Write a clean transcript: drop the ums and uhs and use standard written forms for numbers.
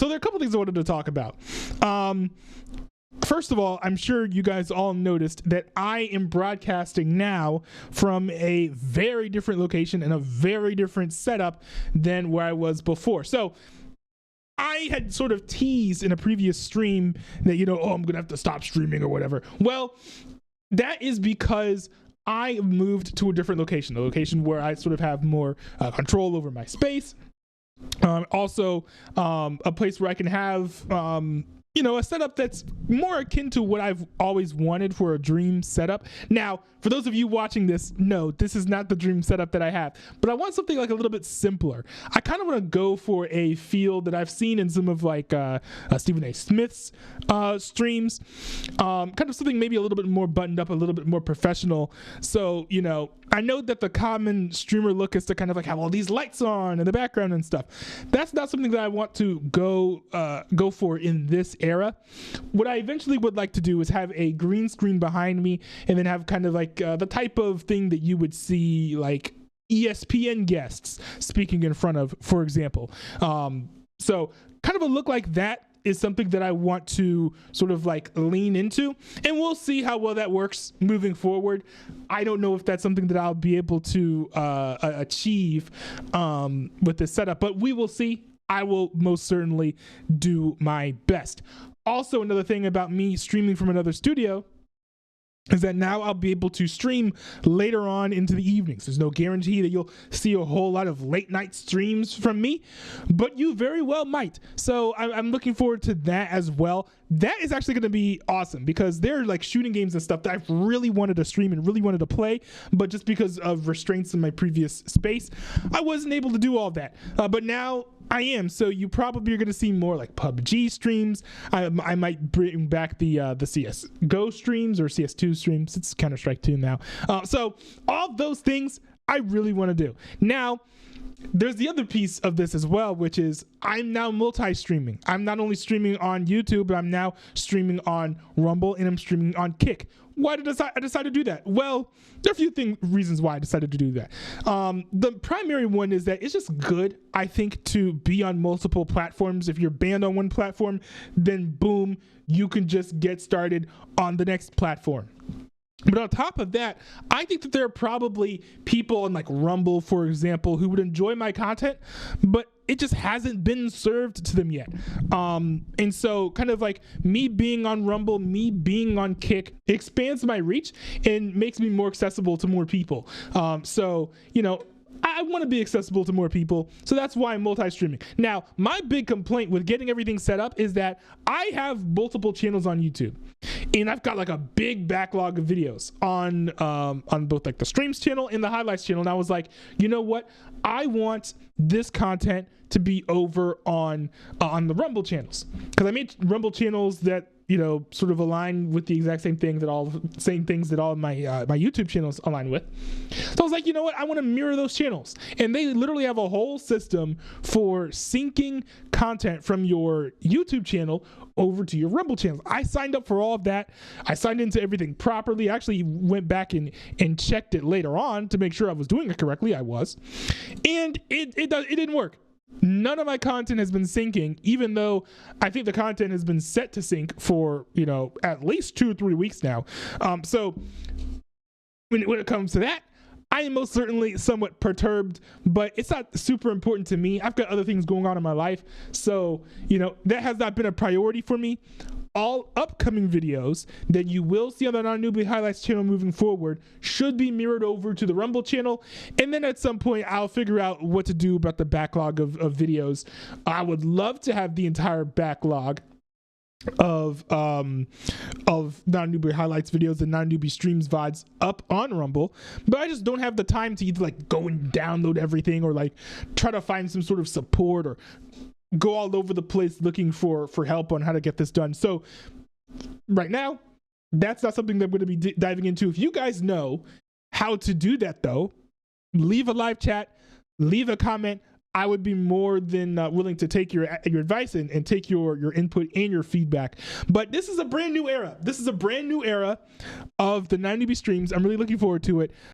So there are a couple things I wanted to talk about. First of all, I'm sure you guys all noticed that I am broadcasting now from a very different location and a very different setup than where I was before. So I had sort of teased in a previous stream that, I'm going to have to stop streaming or whatever. Well, that is because I moved to a different location, the location where I sort of have more control over my space. Also, a place where I can have, a setup that's more akin to what I've always wanted for a dream setup. Now, for those of you watching this, no, this is not the dream setup that I have, but I want something like a little bit simpler. I kind of want to go for a feel that I've seen in some of like Stephen A. Smith's streams, kind of something maybe a little bit more buttoned up, a little bit more professional. So, I know that the common streamer look is to kind of like have all these lights on in the background and stuff. That's not something that I want to go for in this era. What I eventually would like to do is have a green screen behind me and then have kind of like the type of thing that you would see like ESPN guests speaking in front of, for example. So kind of a look like that is something that I want to sort of like lean into, and we'll see how well that works moving forward. I don't know if that's something that I'll be able to achieve with this setup, but we will see. I will most certainly do my best. Also, another thing about me streaming from another studio is that now I'll be able to stream later on into the evenings. There's no guarantee that you'll see a whole lot of late night streams from me, but you very well might. So I'm looking forward to that as well. That is actually going to be awesome because there are like shooting games and stuff that I've really wanted to stream and really wanted to play, but just because of restraints in my previous space, I wasn't able to do all that. But now I am, so you probably are going to see more like PUBG streams. I might bring back the CSGO streams or CS2 streams. It's Counter-Strike 2 now. So all those things I really want to do. Now, there's the other piece of this as well, which is I'm now multi-streaming. I'm not only streaming on YouTube, but I'm now streaming on Rumble and I'm streaming on Kick. Why did I decide to do that? Well, there are a few reasons why I decided to do that. The primary one is that it's just good, I think, to be on multiple platforms. If you're banned on one platform, then boom, you can just get started on the next platform. But on top of that, I think that there are probably people on like Rumble, for example, who would enjoy my content, but it just hasn't been served to them yet. And so kind of like me being on Rumble, me being on Kick expands my reach and makes me more accessible to more people. So, I want to be accessible to more people, so that's why I'm multi-streaming. Now, my big complaint with getting everything set up is that I have multiple channels on YouTube, and I've got like a big backlog of videos on both like the streams channel and the highlights channel. And I was like, you know what? I want this content to be over on the Rumble channels, because I made Rumble channels that sort of align with the exact same thing that all my YouTube channels align with. So I was like, you know what? I want to mirror those channels. And they literally have a whole system for syncing content from your YouTube channel over to your Rumble channel. I signed up for all of that. I signed into everything properly. I actually went back and checked it later on to make sure I was doing it correctly. I was. And it didn't work. None of my content has been syncing, even though I think the content has been set to sync for, at least 2 or 3 weeks now. So when it comes to that, I am most certainly somewhat perturbed, but it's not super important to me. I've got other things going on in my life. So, that has not been a priority for me. All upcoming videos that you will see on the Non-Newbie Highlights channel moving forward should be mirrored over to the Rumble channel. And then at some point, I'll figure out what to do about the backlog of videos. I would love to have the entire backlog of Non-Newbie Highlights videos and Non-Newbie Streams VODs up on Rumble, but I just don't have the time to either like go and download everything or like try to find some sort of support or go all over the place looking for help on how to get this done. So right now, that's not something that I'm going to be diving into. If you guys know how to do that though, leave a live chat, leave a comment. I would be more than willing to take your advice and take your input and your feedback. But this is a brand new era. This is a brand new era of the Non-Newbie Streams. I'm really looking forward to it.